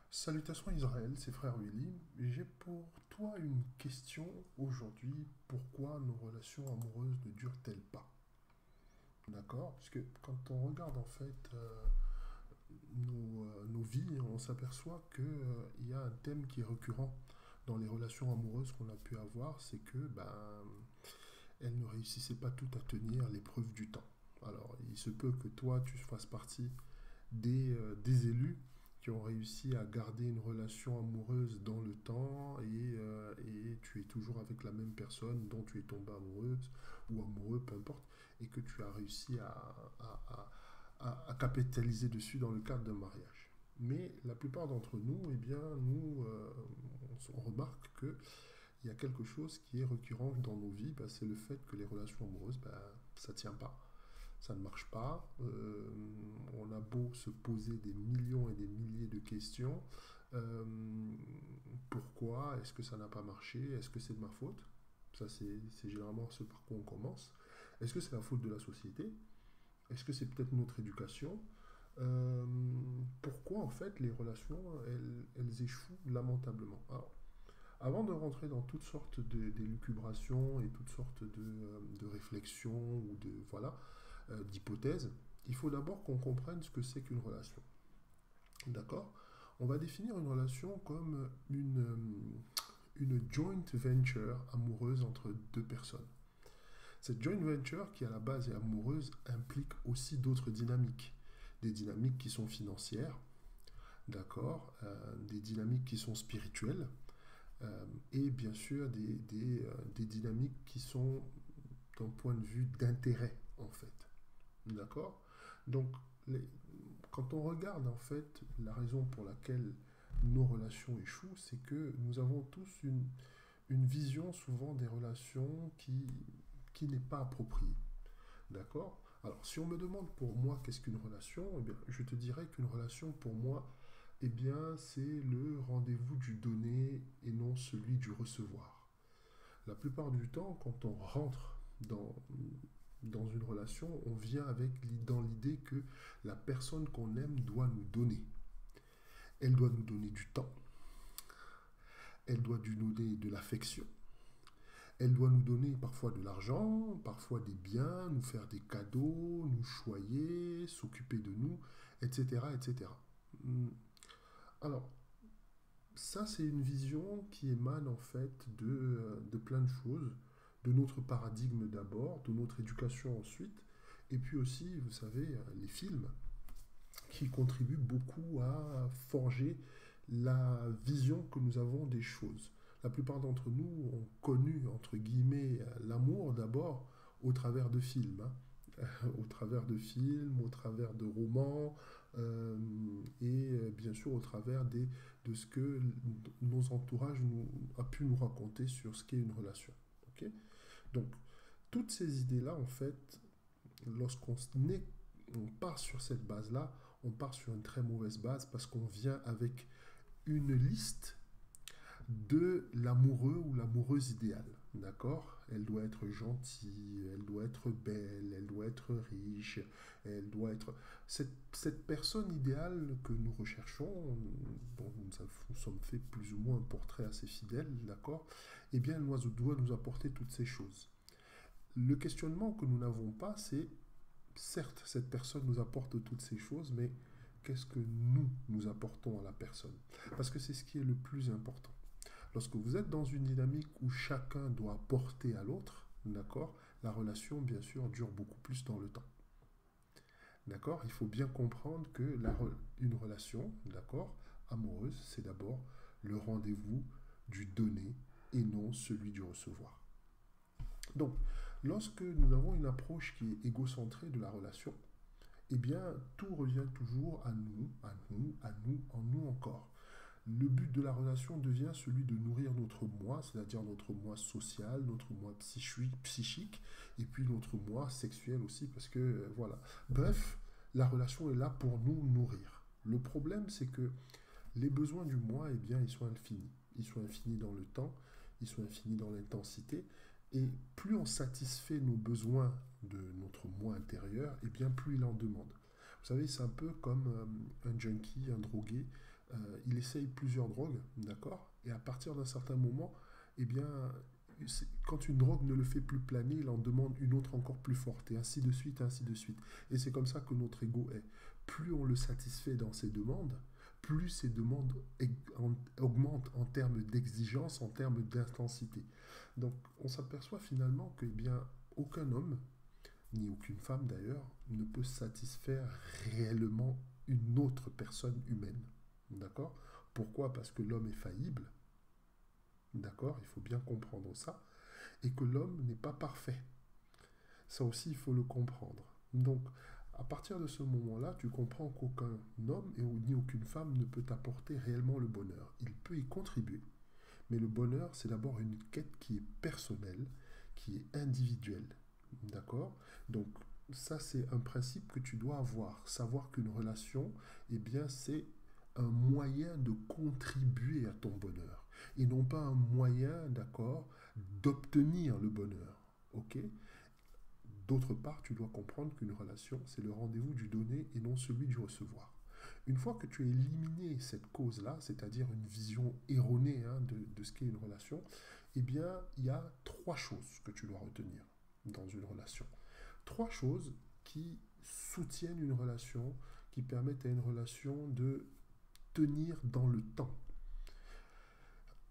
Salutations Israël, c'est Frère Willy. J'ai pour toi une question aujourd'hui. Pourquoi nos relations amoureuses ne durent-elles pas? D'accord? Parce que quand on regarde en fait nos vies, on s'aperçoit qu'il y a un thème qui est récurrent dans les relations amoureuses qu'on a pu avoir, c'est que elles ne réussissaient pas toutes à tenir l'épreuve du temps. Alors, il se peut que toi, tu fasses partie des élus qui ont réussi à garder une relation amoureuse dans le temps et tu es toujours avec la même personne dont tu es tombé amoureuse ou amoureux, peu importe, et que tu as réussi à capitaliser dessus dans le cadre d'un mariage. Mais la plupart d'entre nous, eh bien, on remarque qu'il y a quelque chose qui est récurrent dans nos vies, c'est le fait que les relations amoureuses, ça ne tient pas, ça ne marche pas. On a beau se poser des millions et des milliers de questions. Euh, Pourquoi? Est-ce que ça n'a pas marché? Est-ce que c'est de ma faute? Ça, c'est généralement ce par quoi on commence. Est-ce que c'est la faute de la société? Est-ce que c'est peut-être notre éducation? Euh, Pourquoi, en fait, les relations, elles échouent lamentablement? Alors, avant de rentrer dans toutes sortes d'élucubrations et toutes sortes de réflexions ou d'hypothèses, il faut d'abord qu'on comprenne ce que c'est qu'une relation. D'accord? On va définir une relation comme une joint venture amoureuse entre deux personnes. Cette joint venture, qui à la base est amoureuse, implique aussi d'autres dynamiques. Des dynamiques qui sont financières, d'accord, des dynamiques qui sont spirituelles, et bien sûr des dynamiques qui sont d'un point de vue d'intérêt, en fait. D'accord? Donc, les- quand on regarde, en fait, la raison pour laquelle nos relations échouent, c'est que nous avons tous une vision souvent des relations qui n'est pas appropriée. D'accord? Alors, si on me demande pour moi qu'est-ce qu'une relation, eh bien, je te dirais qu'une relation pour moi, eh bien, c'est le rendez-vous du donner et non celui du recevoir. La plupart du temps, quand on rentre dans une relation, on vient dans l'idée que la personne qu'on aime doit nous donner. Elle doit nous donner du temps, elle doit nous donner de l'affection, elle doit nous donner parfois de l'argent, parfois des biens, nous faire des cadeaux, nous choyer, s'occuper de nous, etc. etc. Alors, ça, c'est une vision qui émane en fait de plein de choses, de notre paradigme d'abord, de notre éducation ensuite, et puis aussi, vous savez, les films qui contribuent beaucoup à forger la vision que nous avons des choses. La plupart d'entre nous ont connu, entre guillemets, l'amour d'abord au travers de films, hein. Au travers de films, au travers de romans, bien sûr au travers de ce que nos entourages a pu nous raconter sur ce qu'est une relation. Ok. Donc, toutes ces idées-là, en fait, lorsqu'on on part sur cette base-là, on part sur une très mauvaise base parce qu'on vient avec une liste de l'amoureux ou l'amoureuse idéale. D'accord? Elle doit être gentille, elle doit être belle, elle doit être riche, elle doit être... Cette personne idéale que nous recherchons, dont nous sommes fait plus ou moins un portrait assez fidèle, d'accord? Eh bien, elle doit nous apporter toutes ces choses. Le questionnement que nous n'avons pas, c'est, certes, cette personne nous apporte toutes ces choses, mais qu'est-ce que nous apportons à la personne? Parce que c'est ce qui est le plus important. Lorsque vous êtes dans une dynamique où chacun doit apporter à l'autre, d'accord, la relation, bien sûr, dure beaucoup plus dans le temps. D'accord? Il faut bien comprendre que une relation, d'accord, amoureuse, c'est d'abord le rendez-vous du donner et non celui du recevoir. Donc, lorsque nous avons une approche qui est égocentrée de la relation, eh bien, tout revient toujours à nous, à nous, à nous, en nous encore. Le but de la relation devient celui de nourrir notre moi, c'est-à-dire notre moi social, notre moi psychique, et puis notre moi sexuel aussi, parce que voilà. Bref, la relation est là pour nous nourrir. Le problème, c'est que les besoins du moi, eh bien, ils sont infinis. Ils sont infinis dans le temps, ils sont infinis dans l'intensité, et plus on satisfait nos besoins de notre moi intérieur, eh bien, plus il en demande. Vous savez, c'est un peu comme un junkie, un drogué. il essaye plusieurs drogues, d'accord? Et à partir d'un certain moment, eh bien, quand une drogue ne le fait plus planer, il en demande une autre encore plus forte, et ainsi de suite, ainsi de suite. Et c'est comme ça que notre ego est. Plus on le satisfait dans ses demandes, plus ces demandes augmentent en termes d'exigence, en termes d'intensité. Donc, on s'aperçoit finalement que, eh bien, aucun homme, ni aucune femme d'ailleurs, ne peut satisfaire réellement une autre personne humaine. D'accord? Pourquoi? Parce que l'homme est faillible. D'accord? Il faut bien comprendre ça. Et que l'homme n'est pas parfait. Ça aussi, il faut le comprendre. Donc, à partir de ce moment-là, tu comprends qu'aucun homme et ni aucune femme ne peut t'apporter réellement le bonheur. Il peut y contribuer. Mais le bonheur, c'est d'abord une quête qui est personnelle, qui est individuelle. D'accord? Donc, ça, c'est un principe que tu dois avoir. Savoir qu'une relation, eh bien, c'est un moyen de contribuer à ton bonheur. Et non pas un moyen, d'accord, d'obtenir le bonheur. OK? D'autre part, tu dois comprendre qu'une relation, c'est le rendez-vous du donner et non celui du recevoir. Une fois que tu as éliminé cette cause-là, c'est-à-dire une vision erronée de ce qu'est une relation, eh bien, il y a trois choses que tu dois retenir dans une relation. Trois choses qui soutiennent une relation, qui permettent à une relation de tenir dans le temps.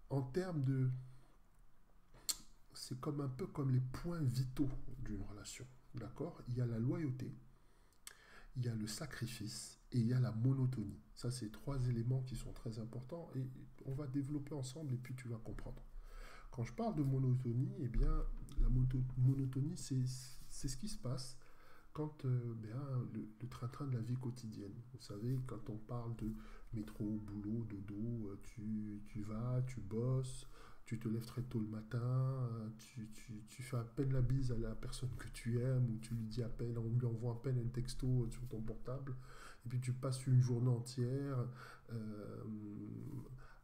En termes de... C'est comme un peu comme les points vitaux d'une relation. D'accord? Il y a la loyauté, il y a le sacrifice et il y a la monotonie. Ça, c'est trois éléments qui sont très importants et on va développer ensemble et puis tu vas comprendre. Quand je parle de monotonie, eh bien, la monotonie, c'est ce qui se passe quand le train-train de la vie quotidienne. Vous savez, quand on parle de métro, boulot, dodo, tu vas, tu bosses, tu te lèves très tôt le matin, tu fais à peine la bise à la personne que tu aimes, ou tu lui dis à peine, on lui envoie à peine un texto sur ton portable, et puis tu passes une journée entière euh,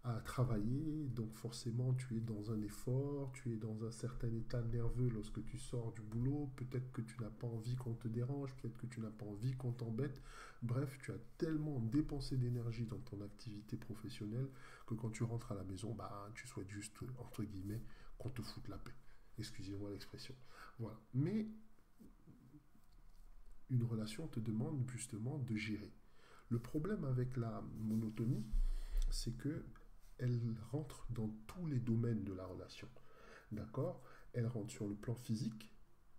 à travailler, donc forcément tu es dans un effort, tu es dans un certain état nerveux lorsque tu sors du boulot, peut-être que tu n'as pas envie qu'on te dérange, peut-être que tu n'as pas envie qu'on t'embête, bref, tu as tellement dépensé d'énergie dans ton activité professionnelle que quand tu rentres à la maison, bah, tu souhaites juste, entre guillemets, qu'on te foute la paix. Excusez-moi l'expression. Voilà. Mais une relation te demande justement de gérer. Le problème avec la monotonie, c'est que elle rentre dans tous les domaines de la relation. D'accord? Elle rentre sur le plan physique.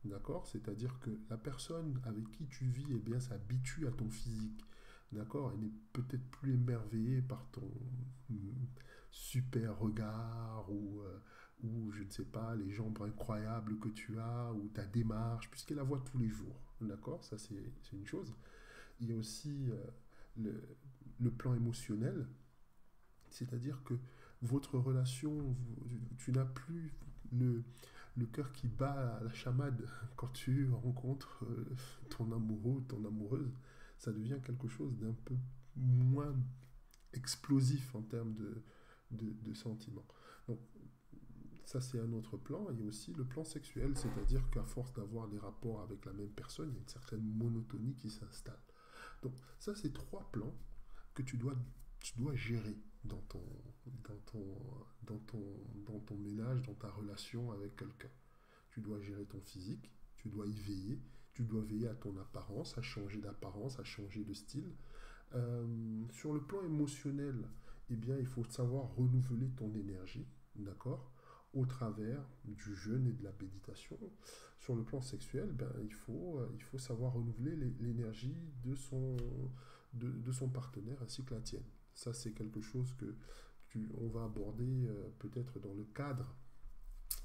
D'accord? C'est-à-dire que la personne avec qui tu vis, eh bien, s'habitue à ton physique. D'accord? Elle n'est peut-être plus émerveillée par ton super regard ou je ne sais pas, les jambes incroyables que tu as ou ta démarche, puisqu'elle la voit tous les jours. D'accord? Ça, c'est une chose. Il y a aussi le, le plan émotionnel. C'est-à-dire que votre relation, tu n'as plus le cœur qui bat à la chamade quand tu rencontres ton amoureux ou ton amoureuse. Ça devient quelque chose d'un peu moins explosif en termes de sentiments. Donc, ça, c'est un autre plan. Il y a aussi le plan sexuel, c'est-à-dire qu'à force d'avoir des rapports avec la même personne, il y a une certaine monotonie qui s'installe. Donc, ça, c'est trois plans que tu dois gérer dans ton, dans ton, dans ton ménage, dans ta relation avec quelqu'un. Tu dois gérer ton physique, tu dois y veiller, tu dois veiller à ton apparence, à changer d'apparence, à changer de style. Sur le plan émotionnel, eh bien, il faut savoir renouveler ton énergie, d'accord, au travers du jeûne et de la méditation. Sur le plan sexuel, ben, il faut savoir renouveler l'énergie de son partenaire ainsi que la tienne. Ça, c'est quelque chose que on va aborder peut-être dans le cadre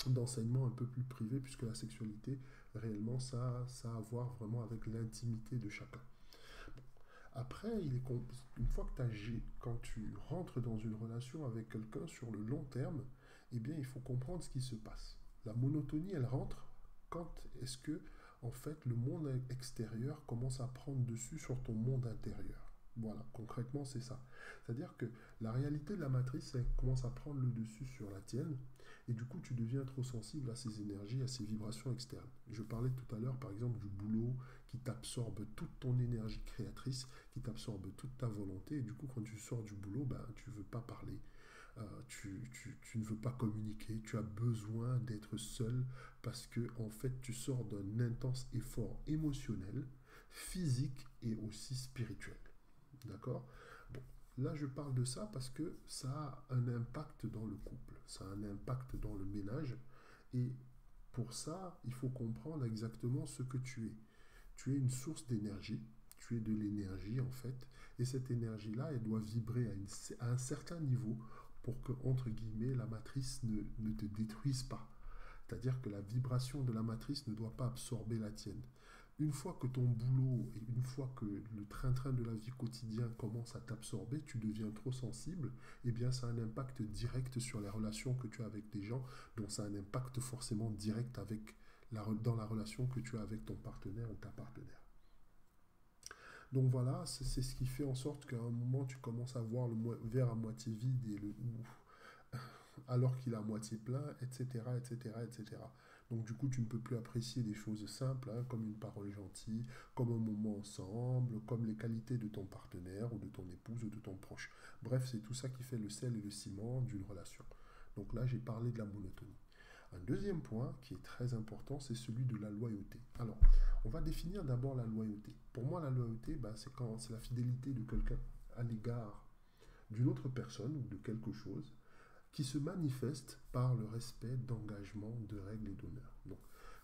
d'enseignement un peu plus privé, puisque la sexualité, réellement, ça a à voir vraiment avec l'intimité de chacun. Après, une fois quand tu rentres dans une relation avec quelqu'un sur le long terme, eh bien, il faut comprendre ce qui se passe. La monotonie, elle rentre quand est-ce que, en fait, le monde extérieur commence à prendre dessus sur ton monde intérieur. Voilà, concrètement, c'est ça. C'est-à-dire que la réalité de la matrice, elle commence à prendre le dessus sur la tienne, Et du coup, tu deviens trop sensible à ces énergies, à ces vibrations externes. Je parlais tout à l'heure, par exemple, du boulot qui t'absorbe toute ton énergie créatrice, qui t'absorbe toute ta volonté. Et du coup, quand tu sors du boulot, ben, tu ne veux pas parler, tu ne veux pas communiquer, tu as besoin d'être seul parce que, en fait, tu sors d'un intense effort émotionnel, physique et aussi spirituel. D'accord? Bon, là, je parle de ça parce que ça a un impact dans le couple, ça a un impact dans le ménage. Et pour ça, il faut comprendre exactement ce que tu es. Tu es une source d'énergie, tu es de l'énergie en fait, et cette énergie-là, elle doit vibrer à un certain niveau pour que, entre guillemets, la matrice ne te détruise pas. C'est-à-dire que la vibration de la matrice ne doit pas absorber la tienne. Une fois que ton boulot et une fois que le train-train de la vie quotidienne commence à t'absorber, tu deviens trop sensible, eh bien ça a un impact direct sur les relations que tu as avec des gens, donc ça a un impact forcément direct dans la relation que tu as avec ton partenaire ou ta partenaire. Donc voilà, c'est ce qui fait en sorte qu'à un moment tu commences à voir le verre à moitié vide alors qu'il est à moitié plein, etc., etc., etc. Donc du coup, tu ne peux plus apprécier des choses simples, hein, comme une parole gentille, comme un moment ensemble, comme les qualités de ton partenaire ou de ton épouse ou de ton proche. Bref, c'est tout ça qui fait le sel et le ciment d'une relation. Donc là, j'ai parlé de la monotonie. Un deuxième point qui est très important, c'est celui de la loyauté. Alors, on va définir d'abord la loyauté. Pour moi, la loyauté, ben, c'est la fidélité de quelqu'un à l'égard d'une autre personne ou de quelque chose qui se manifeste par le respect d'engagement, de règles et d'honneur. Donc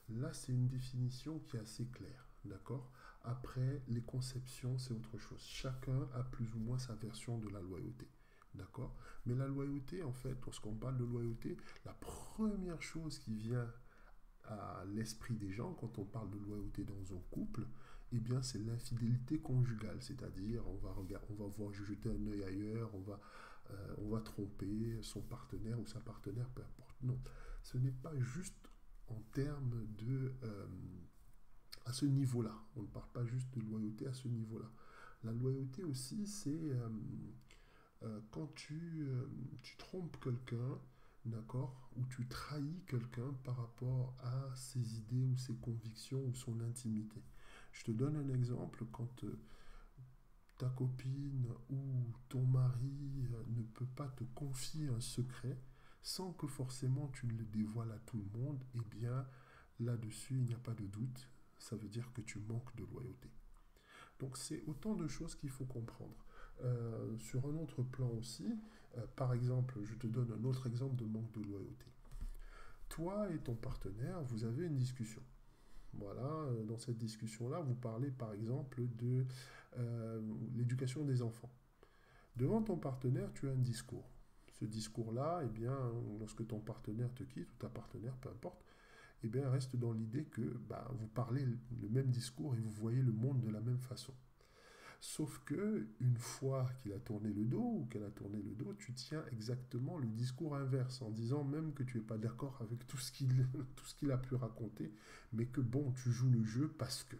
là, c'est une définition qui est assez claire, d'accord? Après, les conceptions, c'est autre chose. Chacun a plus ou moins sa version de la loyauté, d'accord? Mais la loyauté, en fait, lorsqu'on parle de loyauté, la première chose qui vient à l'esprit des gens quand on parle de loyauté dans un couple, eh bien c'est l'infidélité conjugale, c'est-à-dire on va voir jeter un œil ailleurs, on va tromper son partenaire ou sa partenaire, peu importe. Non, ce n'est pas juste en termes à ce niveau-là. On ne parle pas juste de loyauté à ce niveau-là. La loyauté aussi, c'est quand tu trompes quelqu'un, d'accord, ou tu trahis quelqu'un par rapport à ses idées ou ses convictions ou son intimité. Je te donne un exemple, quand ta copine ou ton mari ne peut pas te confier un secret sans que forcément tu ne le dévoiles à tout le monde, eh bien là-dessus, il n'y a pas de doute, ça veut dire que tu manques de loyauté. Donc c'est autant de choses qu'il faut comprendre. Sur un autre plan aussi, par exemple, je te donne un autre exemple de manque de loyauté. Toi et ton partenaire, vous avez une discussion. Voilà, dans cette discussion-là, vous parlez par exemple de l'éducation des enfants. Devant ton partenaire, tu as un discours. Ce discours-là, eh bien, lorsque ton partenaire te quitte, ou ta partenaire, peu importe, eh bien, reste dans l'idée que bah, vous parlez le même discours et vous voyez le monde de la même façon. Sauf que une fois qu'il a tourné le dos ou qu'elle a tourné le dos, tu tiens exactement le discours inverse en disant même que tu n'es pas d'accord avec tout ce tout ce qu'il a pu raconter, mais que bon, tu joues le jeu parce que.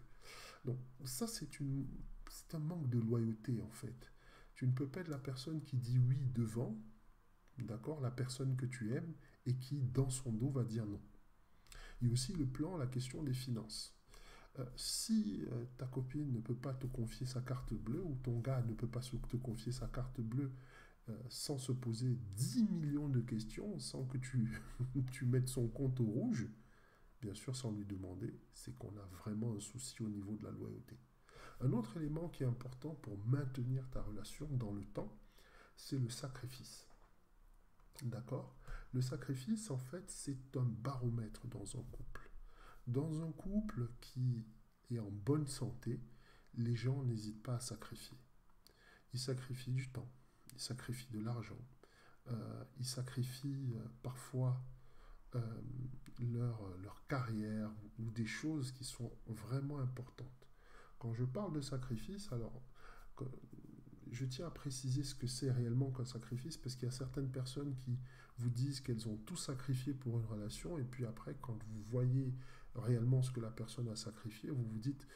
Donc ça, c'est un manque de loyauté en fait. Tu ne peux pas être la personne qui dit oui devant, d'accord, la personne que tu aimes et qui dans son dos va dire non. Il y a aussi le plan, la question des finances. Si ta copine ne peut pas te confier sa carte bleue ou ton gars ne peut pas te confier sa carte bleue sans se poser 10 millions de questions, sans que tu mettes son compte au rouge, bien sûr sans lui demander, c'est qu'on a vraiment un souci au niveau de la loyauté. Un autre élément qui est important pour maintenir ta relation dans le temps, c'est le sacrifice. D'accord? Le sacrifice, en fait, c'est un baromètre dans un couple. Dans un couple qui est en bonne santé, les gens n'hésitent pas à sacrifier. Ils sacrifient du temps, ils sacrifient de l'argent, ils sacrifient parfois euh, leur carrière ou des choses qui sont vraiment importantes. Quand je parle de sacrifice, alors je tiens à préciser ce que c'est réellement qu'un sacrifice, parce qu'il y a certaines personnes qui vous disent qu'elles ont tout sacrifié pour une relation, et puis après, quand vous voyez réellement ce que la personne a sacrifié, vous vous dites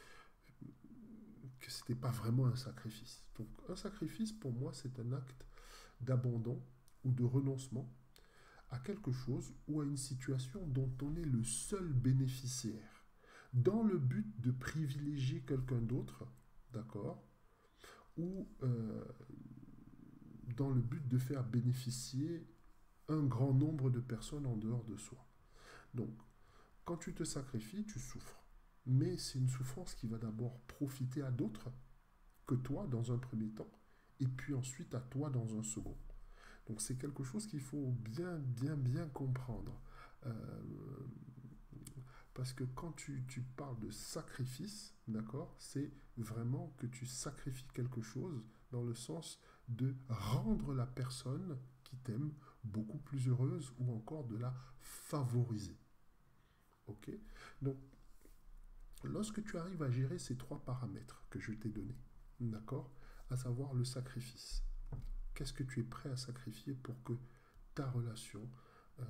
que ce n'était pas vraiment un sacrifice. Donc un sacrifice, pour moi, c'est un acte d'abandon ou de renoncement à quelque chose ou à une situation dont on est le seul bénéficiaire, dans le but de privilégier quelqu'un d'autre, d'accord, ou dans le but de faire bénéficier un grand nombre de personnes en dehors de soi. Donc, quand tu te sacrifies, tu souffres. Mais c'est une souffrance qui va d'abord profiter à d'autres que toi dans un premier temps, et puis ensuite à toi dans un second. Donc c'est quelque chose qu'il faut bien comprendre. Euh, Parce que quand tu parles de sacrifice, d'accord, c'est vraiment que tu sacrifies quelque chose dans le sens de rendre la personne qui t'aime beaucoup plus heureuse ou encore de la favoriser. Ok. Donc, lorsque tu arrives à gérer ces trois paramètres que je t'ai donnés, d'accord, à savoir le sacrifice, qu'est-ce que tu es prêt à sacrifier pour que ta relation, euh,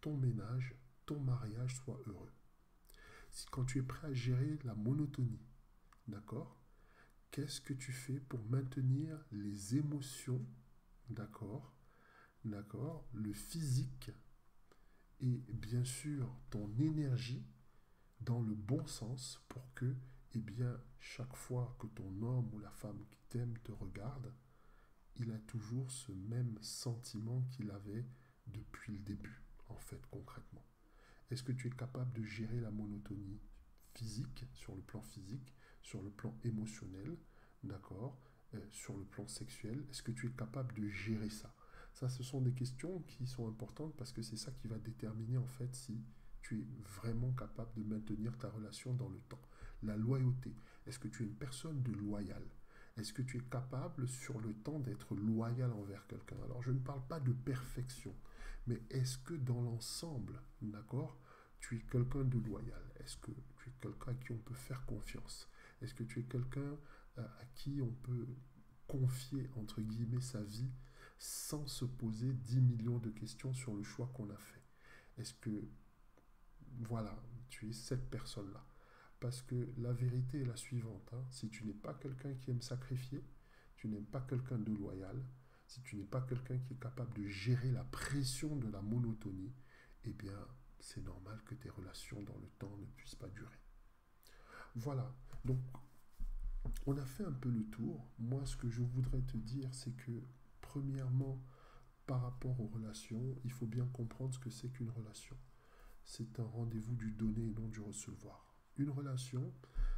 ton ménage, ton mariage soit heureux? Si quand tu es prêt à gérer la monotonie, d'accord, qu'est-ce que tu fais pour maintenir les émotions, d'accord, d'accord, le physique et bien sûr ton énergie dans le bon sens pour que, eh bien, chaque fois que ton homme ou la femme qui t'aime te regarde, il a toujours ce même sentiment qu'il avait depuis le début, en fait, concrètement. Est-ce que tu es capable de gérer la monotonie physique, sur le plan physique, sur le plan émotionnel, d'accord, sur le plan sexuel? Est-ce que tu es capable de gérer ça? Ça, ce sont des questions qui sont importantes parce que c'est ça qui va déterminer en fait si tu es vraiment capable de maintenir ta relation dans le temps. La loyauté. Est-ce que tu es une personne de loyale? Est-ce que tu es capable sur le temps d'être loyal envers quelqu'un? Alors je ne parle pas de perfection, mais est-ce que dans l'ensemble, d'accord, tu es quelqu'un de loyal? Est-ce que tu es quelqu'un à qui on peut faire confiance? Est-ce que tu es quelqu'un à qui on peut confier, entre guillemets, sa vie sans se poser 10 millions de questions sur le choix qu'on a fait? Est-ce que, voilà, tu es cette personne-là? Parce que la vérité est la suivante, hein. Si tu n'es pas quelqu'un qui aime sacrifier, tu n'es pas quelqu'un de loyal, si tu n'es pas quelqu'un qui est capable de gérer la pression de la monotonie, eh bien, c'est normal que tes relations dans le temps ne puissent pas durer. Voilà, donc on a fait un peu le tour. Moi, ce que je voudrais te dire, c'est que, premièrement, par rapport aux relations, il faut bien comprendre ce que c'est qu'une relation. C'est un rendez-vous du donner et non du recevoir. Une relation,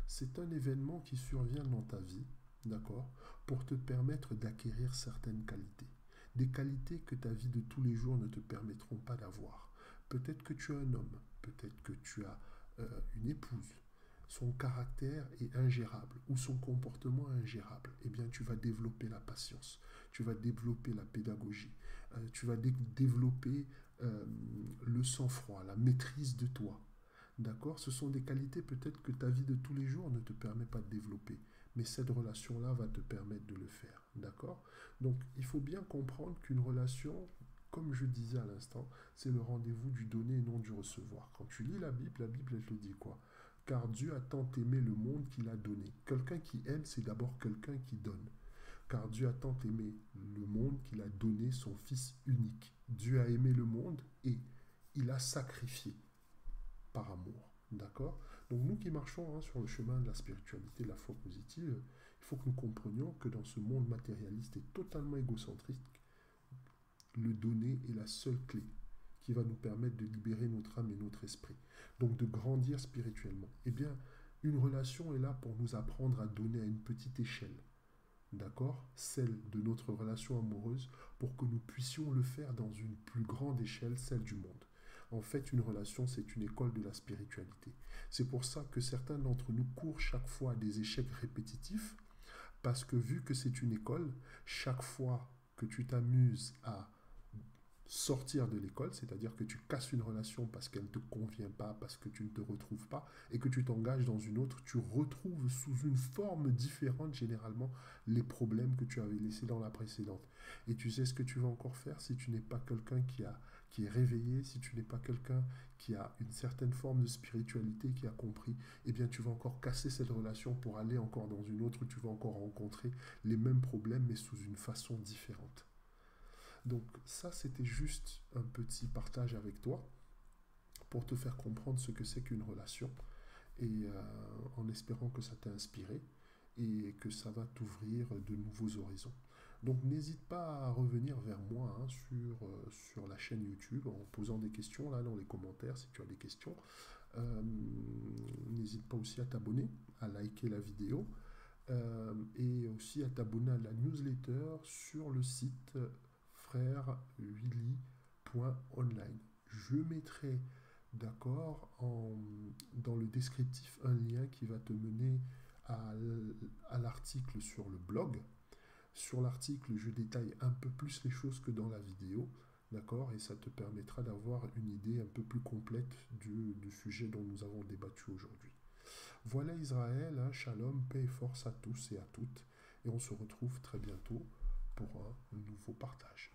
c'est un événement qui survient dans ta vie, d'accord, pour te permettre d'acquérir certaines qualités. Des qualités que ta vie de tous les jours ne te permettront pas d'avoir. Peut-être que tu as un homme, peut-être que tu as une épouse. Son caractère est ingérable ou son comportement est ingérable. Eh bien, tu vas développer la patience, tu vas développer la pédagogie, tu vas développer le sang-froid, la maîtrise de toi. D'accord? Ce sont des qualités peut-être que ta vie de tous les jours ne te permet pas de développer. Mais cette relation-là va te permettre de le faire. D'accord? Donc, il faut bien comprendre qu'une relation, comme je disais à l'instant, c'est le rendez-vous du donner et non du recevoir. Quand tu lis la Bible, elle te dit quoi? Car Dieu a tant aimé le monde qu'il a donné. Quelqu'un qui aime, c'est d'abord quelqu'un qui donne. Car Dieu a tant aimé le monde qu'il a donné son Fils unique. Dieu a aimé le monde et il a sacrifié par amour. D'accord? Donc nous qui marchons sur le chemin de la spiritualité, de la foi positive, il faut que nous comprenions que dans ce monde matérialiste et totalement égocentrique, le donner est la seule clé qui va nous permettre de libérer notre âme et notre esprit. Donc de grandir spirituellement. Eh bien, une relation est là pour nous apprendre à donner à une petite échelle. D'accord? Celle de notre relation amoureuse, pour que nous puissions le faire dans une plus grande échelle, celle du monde. En fait, une relation, c'est une école de la spiritualité. C'est pour ça que certains d'entre nous courent chaque fois à des échecs répétitifs, parce que vu que c'est une école, chaque fois que tu t'amuses à sortir de l'école, c'est-à-dire que tu casses une relation parce qu'elle ne te convient pas, parce que tu ne te retrouves pas, et que tu t'engages dans une autre, tu retrouves sous une forme différente généralement les problèmes que tu avais laissés dans la précédente. Et tu sais ce que tu vas encore faire si tu n'es pas quelqu'un qui est réveillé, si tu n'es pas quelqu'un qui a une certaine forme de spiritualité, qui a compris, eh bien tu vas encore casser cette relation pour aller encore dans une autre où tu vas encore rencontrer les mêmes problèmes mais sous une façon différente. Donc ça, c'était juste un petit partage avec toi pour te faire comprendre ce que c'est qu'une relation et en espérant que ça t'a inspiré et que ça va t'ouvrir de nouveaux horizons. Donc n'hésite pas à revenir vers moi hein, sur la chaîne YouTube en posant des questions là dans les commentaires si tu as des questions. Euh, N'hésite pas aussi à t'abonner, à liker la vidéo et aussi à t'abonner à la newsletter sur le site frèrewilly.online. Je mettrai d'accord dans le descriptif un lien qui va te mener à l'article sur le blog. Sur l'article, je détaille un peu plus les choses que dans la vidéo, d'accord? Et ça te permettra d'avoir une idée un peu plus complète du sujet dont nous avons débattu aujourd'hui. Voilà Israël, hein, shalom, paix et force à tous et à toutes. Et on se retrouve très bientôt pour un nouveau partage.